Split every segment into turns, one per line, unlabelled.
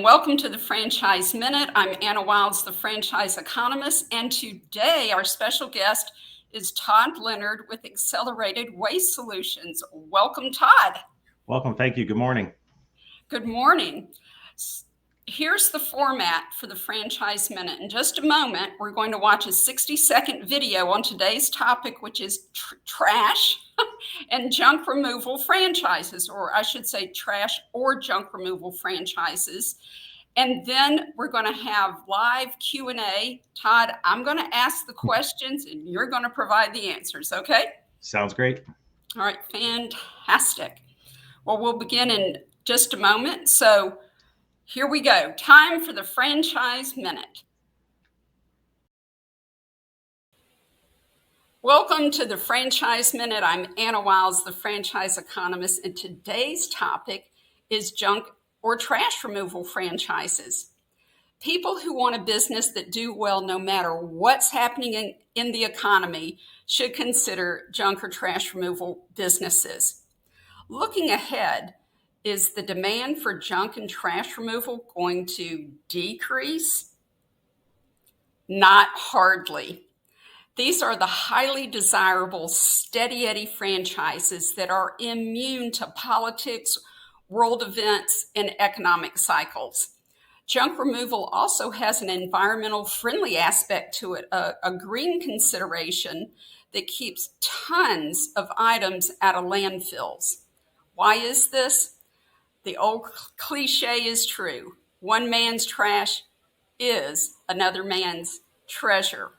Welcome to the Franchise Minute. I'm Anna Wilds, the franchise economist, and today our special guest is Todd Leonard with Accelerated Waste Solutions. Welcome, Todd.
Welcome. Thank you. Good morning.
Good morning. Here's the format for the Franchise Minute. In just a moment, we're going to watch a 60-second video on today's topic, which is trash and junk removal franchises, or I should say trash or junk removal franchises. And then we're going to have live Q&A. Todd, I'm going to ask the questions and you're going to provide the answers, okay?
Sounds great.
All right, fantastic. Well, we'll begin in just a moment. So here we go. Time for the Franchise Minute. Welcome to the Franchise Minute. I'm Anna Wilds, the franchise economist, and today's topic is junk or trash removal franchises. People who want a business that do well no matter what's happening in the economy should consider junk or trash removal businesses. Looking ahead, is the demand for junk and trash removal going to decrease? Not hardly. These are the highly desirable steady Eddie franchises that are immune to politics, world events, and economic cycles. Junk removal also has an environmental friendly aspect to it, a green consideration that keeps tons of items out of landfills. Why is this? The old cliche is true. One man's trash is another man's treasure.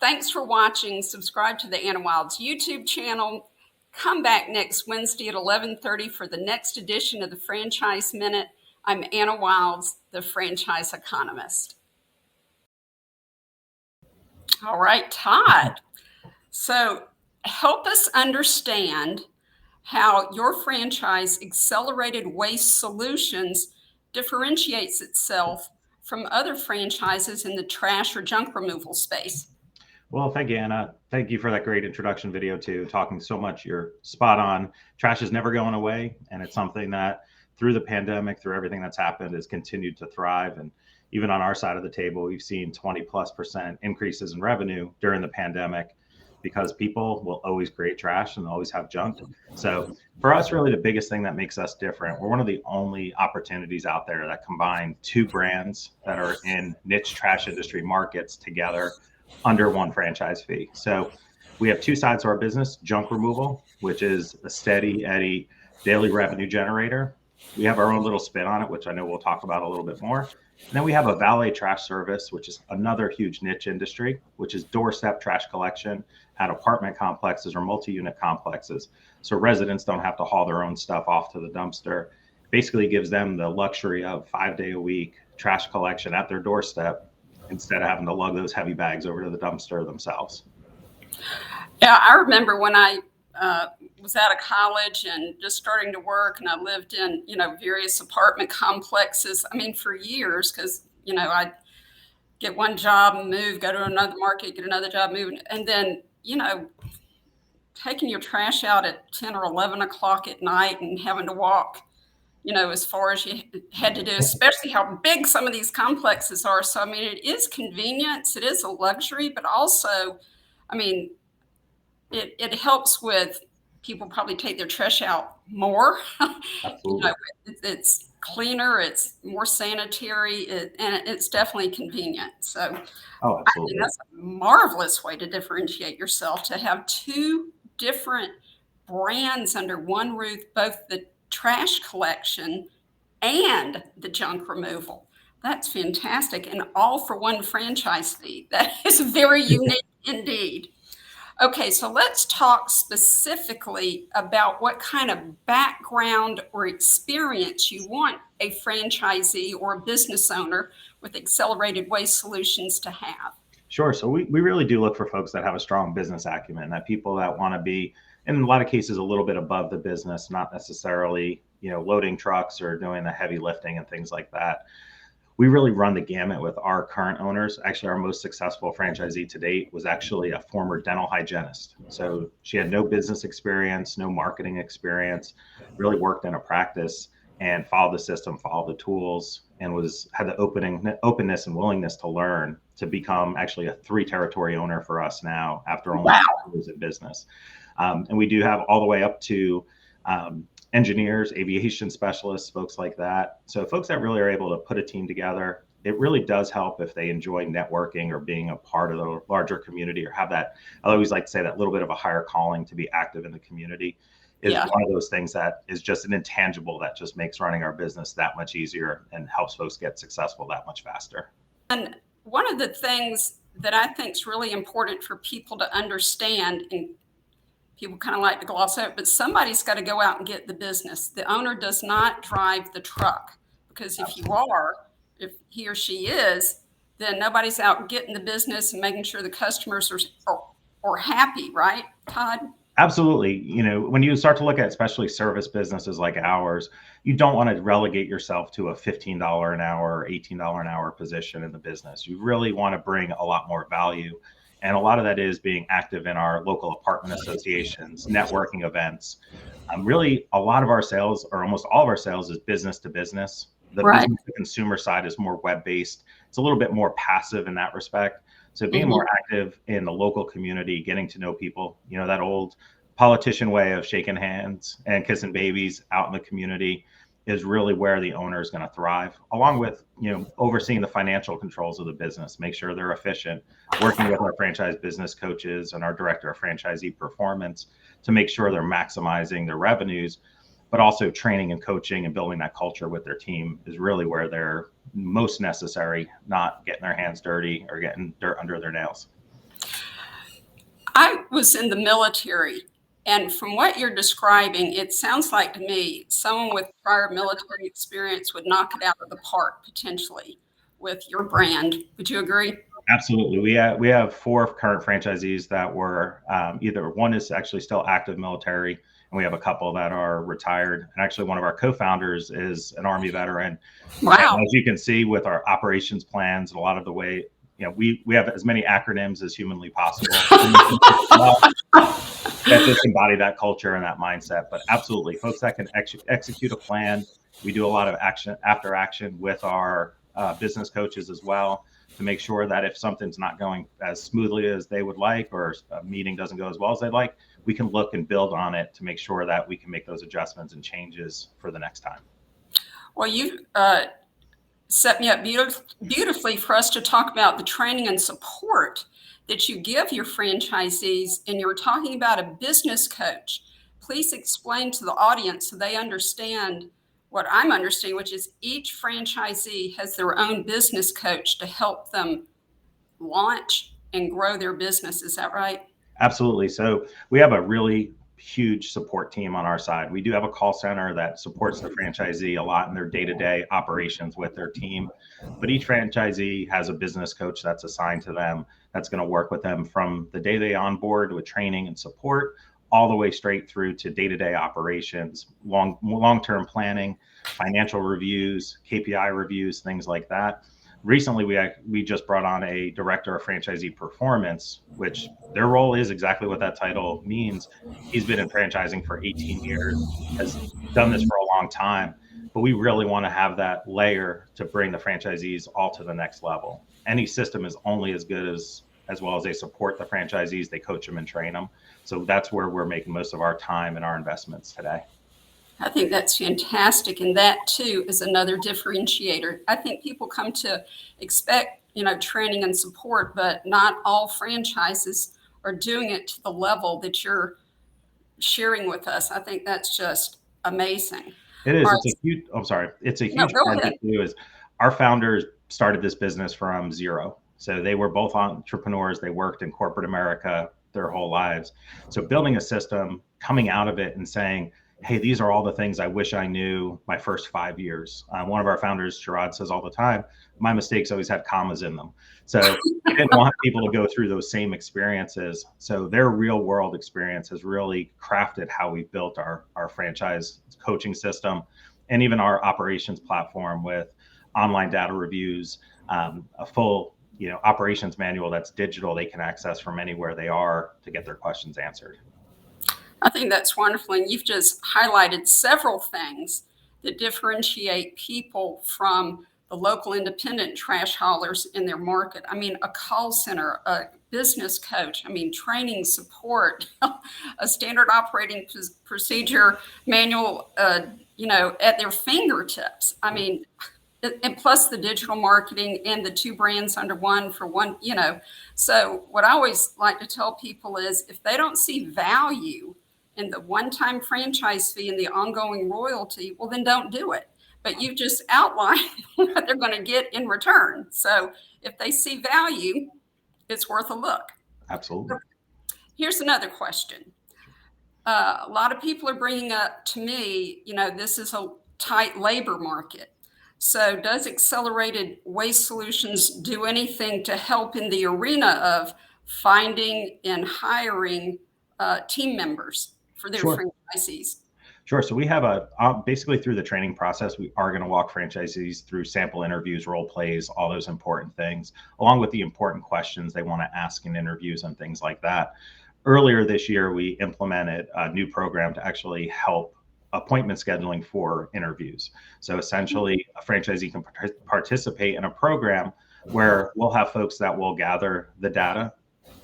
Thanks for watching. Subscribe to the Anna Wilds YouTube channel. Come back next Wednesday at 11:30 for the next edition of the Franchise Minute. I'm Anna Wilds, the franchise economist. All right, Todd. So help us understand how your franchise, Accelerated Waste Solutions, differentiates itself from other franchises in the trash or junk removal space.
Well, thank you, Anna. Thank you for that great introduction video too. Talking so much, you're spot on. Trash is never going away, and it's something that through the pandemic, through everything that's happened, has continued to thrive. And even on our side of the table, we've seen 20+% increases in revenue during the pandemic, because people will always create trash and always have junk. So for us, really the biggest thing that makes us different, we're one of the only opportunities out there that combine two brands that are in niche trash industry markets together under one franchise fee. So we have two sides to our business: junk removal, which is a steady Eddie daily revenue generator. We have our own little spin on it, which I know we'll talk about a little bit more. And then we have a valet trash service, which is another huge niche industry, which is doorstep trash collection at apartment complexes or multi-unit complexes. So residents don't have to haul their own stuff off to the dumpster. Basically gives them the luxury of 5-day-a-week trash collection at their doorstep instead of having to lug those heavy bags over to the dumpster themselves.
Yeah, I remember when I was out of college and just starting to work, and I lived in, various apartment complexes. I mean, for years, because, I'd get one job and move, go to another market, get another job, move. And then, taking your trash out at 10 or 11 o'clock at night and having to walk, as far as you had to do, especially how big some of these complexes are. So, I mean, it is convenience, it is a luxury, but also, I mean, it helps with people probably take their trash out more. It's cleaner, it's more sanitary, and it's definitely convenient. So I think that's a marvelous way to differentiate yourself, to have two different brands under one roof, both the trash collection and the junk removal. That's fantastic. And all for one franchise fee. That is very unique indeed. Okay, so let's talk specifically about what kind of background or experience you want a franchisee or a business owner with Accelerated Waste Solutions to have.
Sure. So we really do look for folks that have a strong business acumen, that people that want to be, in a lot of cases, a little bit above the business, not necessarily, loading trucks or doing the heavy lifting and things like that. We really run the gamut with our current owners. Actually, our most successful franchisee to date was actually a former dental hygienist. So she had no business experience, no marketing experience, really worked in a practice, and follow the system, follow the tools, and had the openness and willingness to learn to become actually a 3 territory owner for us now after only
Wow.
5 years in business. And we do have all the way up to engineers, aviation specialists, folks like that. So folks that really are able to put a team together. It really does help if they enjoy networking or being a part of the larger community, or have that, I always like to say, that little bit of a higher calling to be active in the community is
Yeah.
one of those things that is just an intangible that just makes running our business that much easier and helps folks get successful that much faster.
And one of the things that I think is really important for people to understand, and people kind of like to gloss over, but somebody's got to go out and get the business. The owner does not drive the truck, because if you are, if he or she is, then nobody's out getting the business and making sure the customers are happy, right, Todd?
Absolutely. You know, when you start to look at especially service businesses like ours, you don't want to relegate yourself to a $15 an hour or $18 an hour position in the business. You really want to bring a lot more value. And a lot of that is being active in our local apartment associations, networking events. Really, a lot of our sales, or almost all of our sales, is business to business. The
Right.
business to consumer side is more web based. It's a little bit more passive in that respect. So being
Mhm.
more active in the local community, getting to know people, you know, that old politician way of shaking hands and kissing babies out in the community is really where the owner is going to thrive, along with, you know, overseeing the financial controls of the business, make sure they're efficient, working with our franchise business coaches and our director of franchisee performance to make sure they're maximizing their revenues, but also training and coaching and building that culture with their team is really where they're most necessary, not getting their hands dirty or getting dirt under their nails.
I was in the military, and from what you're describing, it sounds like to me someone with prior military experience would knock it out of the park potentially with your brand. Would you agree?
Absolutely. We have 4 current franchisees that were either one is actually still active military, and we have a couple that are retired. And actually, one of our co-founders is an Army veteran.
Wow.
And as you can see with our operations plans, and a lot of the way, you know, we have as many acronyms as humanly possible that just embody that culture and that mindset. But absolutely, folks that can execute a plan. We do a lot of action with our business coaches as well, to make sure that if something's not going as smoothly as they would like, or a meeting doesn't go as well as they'd like, we can look and build on it to make sure that we can make those adjustments and changes for the next time.
Well, you set me up beautifully for us to talk about the training and support that you give your franchisees. And you're talking about a business coach. Please explain to the audience so they understand what I'm understanding, which is each franchisee has their own business coach to help them launch and grow their business. Is that right?
Absolutely. So we have a really huge support team on our side. We do have a call center that supports the franchisee a lot in their day-to-day operations with their team. But each franchisee has a business coach that's assigned to them, that's going to work with them from the day they onboard with training and support, all the way straight through to day-to-day operations, long-term planning, financial reviews, KPI reviews, things like that. Recently, we just brought on a director of franchisee performance, which their role is exactly what that title means. He's been in franchising for 18 years, has done this for a long time, but we really want to have that layer to bring the franchisees all to the next level. Any system is only as good as well as they support the franchisees, they coach them and train them. So that's where we're making most of our time and our investments today.
I think that's fantastic. And that too is another differentiator. I think people come to expect, training and support, but not all franchises are doing it to the level that you're sharing with us. I think that's just amazing.
It is.
All
It's a
right.
huge, I'm sorry. It's a
No,
huge
go
part of
ahead.
it too, is our founders started this business from zero. So they were both entrepreneurs. They worked in corporate America their whole lives. So building a system, coming out of it and saying, hey, these are all the things I wish I knew my first 5 years. One of our founders, Gerard, says all the time, my mistakes always had commas in them. So we didn't want people to go through those same experiences. So their real world experience has really crafted how we built our franchise coaching system, and even our operations platform with online data reviews, a full operations manual that's digital they can access from anywhere they are to get their questions answered.
I think that's wonderful. And you've just highlighted several things that differentiate people from the local independent trash haulers in their market. I mean, a call center, a business coach, I mean, training support, a standard operating procedure manual, at their fingertips. I mean, and plus the digital marketing and the two brands under one for one. So what I always like to tell people is if they don't see value in the one-time franchise fee and the ongoing royalty, well, then don't do it. But you've just outlined what they're going to get in return. So if they see value, it's worth a look.
Absolutely.
Here's another question. A lot of people are bringing up to me, this is a tight labor market. So does Accelerated Waste Solutions do anything to help in the arena of finding and hiring team members for their
Sure.
franchisees?
Sure. So we have basically through the training process, we are going to walk franchisees through sample interviews, role plays, all those important things, along with the important questions they want to ask in interviews and things like that. Earlier this year, we implemented a new program to actually help appointment scheduling for interviews. So essentially, a franchisee can participate in a program where we'll have folks that will gather the data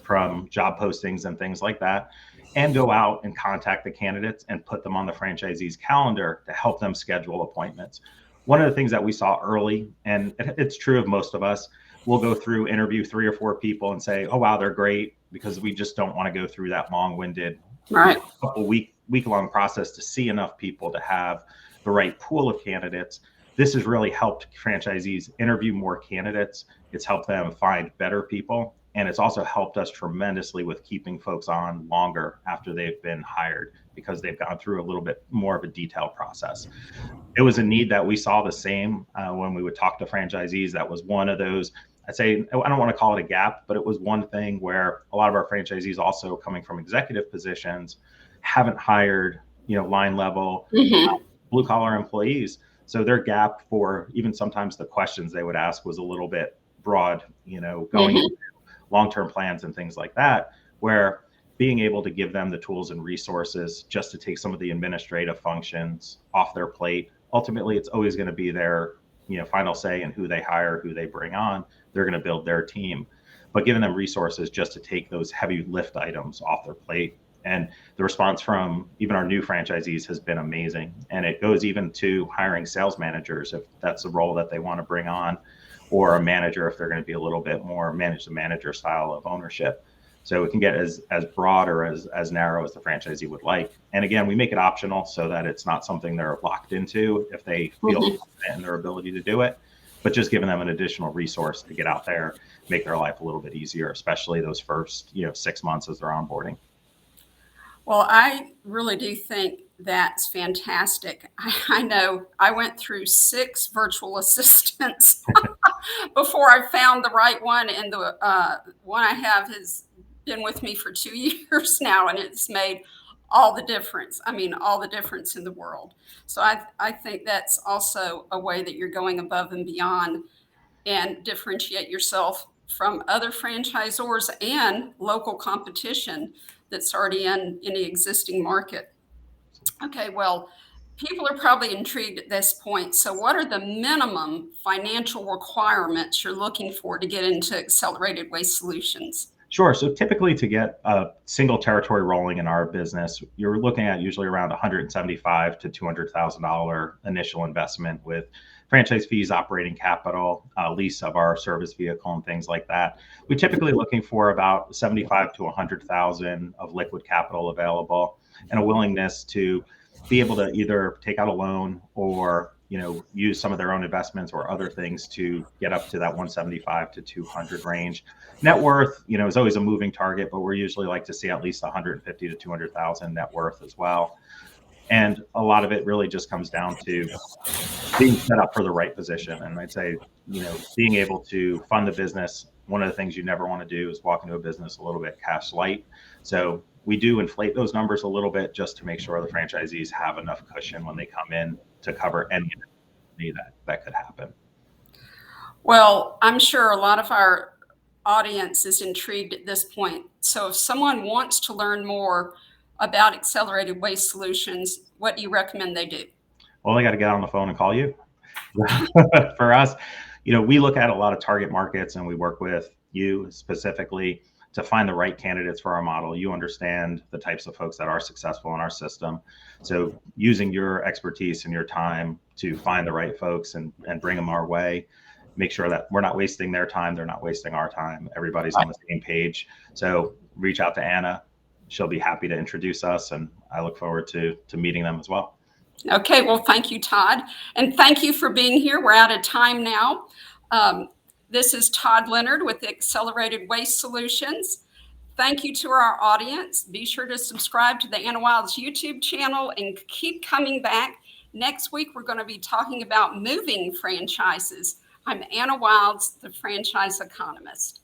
from job postings and things like that, and go out and contact the candidates and put them on the franchisee's calendar to help them schedule appointments. One of the things that we saw early, and it's true of most of us, we'll go through, interview 3 or 4 people and say, oh, wow, they're great, because we just don't want to go through that long-winded,
right,
couple week-long process to see enough people to have the right pool of candidates. This has really helped franchisees interview more candidates. It's helped them find better people. And it's also helped us tremendously with keeping folks on longer after they've been hired, because they've gone through a little bit more of a detailed process. It was a need that we saw the same when we would talk to franchisees. That was one of those, I'd say, I don't want to call it a gap, but it was one thing where a lot of our franchisees also coming from executive positions haven't hired, line level, blue collar employees. So their gap for even sometimes the questions they would ask was a little bit broad, going into long-term plans and things like that, where being able to give them the tools and resources just to take some of the administrative functions off their plate. Ultimately, it's always going to be their, final say in who they hire, who they bring on. They're going to build their team, but giving them resources just to take those heavy lift items off their plate. And the response from even our new franchisees has been amazing. And it goes even to hiring sales managers, if that's the role that they want to bring on, or a manager if they're going to be a little bit more manage the manager style of ownership. So it can get as broad or as narrow as the franchisee would like. And again, we make it optional so that it's not something they're locked into if they feel confident in their ability to do it, but just giving them an additional resource to get out there, make their life a little bit easier, especially those first 6 months as they're onboarding.
Well, I really do think that's fantastic. I know I went through 6 virtual assistants before I found the right one, and the one I have has been with me for 2 years now, and it's made all the difference. I mean, all the difference in the world. So I think that's also a way that you're going above and beyond and differentiate yourself from other franchisors and local competition that's already in any existing market. Okay, well, people are probably intrigued at this point. So, what are the minimum financial requirements you're looking for to get into Accelerated Waste Solutions?
Sure. So typically to get a single territory rolling in our business, you're looking at usually around $175,000 to $200,000 initial investment with franchise fees, operating capital, lease of our service vehicle, and things like that. We're typically looking for about 75 to 100,000 of liquid capital available, and a willingness to be able to either take out a loan or use some of their own investments or other things to get up to that 175 to 200 range. Net worth, is always a moving target, but we're usually like to see at least 150 to 200,000 net worth as well. And a lot of it really just comes down to being set up for the right position. And I'd say, being able to fund the business. One of the things you never want to do is walk into a business a little bit cash light. So we do inflate those numbers a little bit just to make sure the franchisees have enough cushion when they come in to cover any that could happen.
Well, I'm sure a lot of our audience is intrigued at this point. So if someone wants to learn more about Accelerated Waste Solutions, what do you recommend they do?
Well, I got to get on the phone and call you. For us, we look at a lot of target markets and we work with you specifically to find the right candidates for our model. You understand the types of folks that are successful in our system. So using your expertise and your time to find the right folks and bring them our way, make sure that we're not wasting their time, they're not wasting our time, everybody's on the same page. So reach out to Anna. She'll be happy to introduce us, and I look forward to meeting them as well.
Okay, well, thank you, Todd. And thank you for being here. We're out of time now. This is Todd Leonard with Accelerated Waste Solutions. Thank you to our audience. Be sure to subscribe to the Anna Wilds YouTube channel and keep coming back. Next week, we're going to be talking about moving franchises. I'm Anna Wilds, the franchise economist.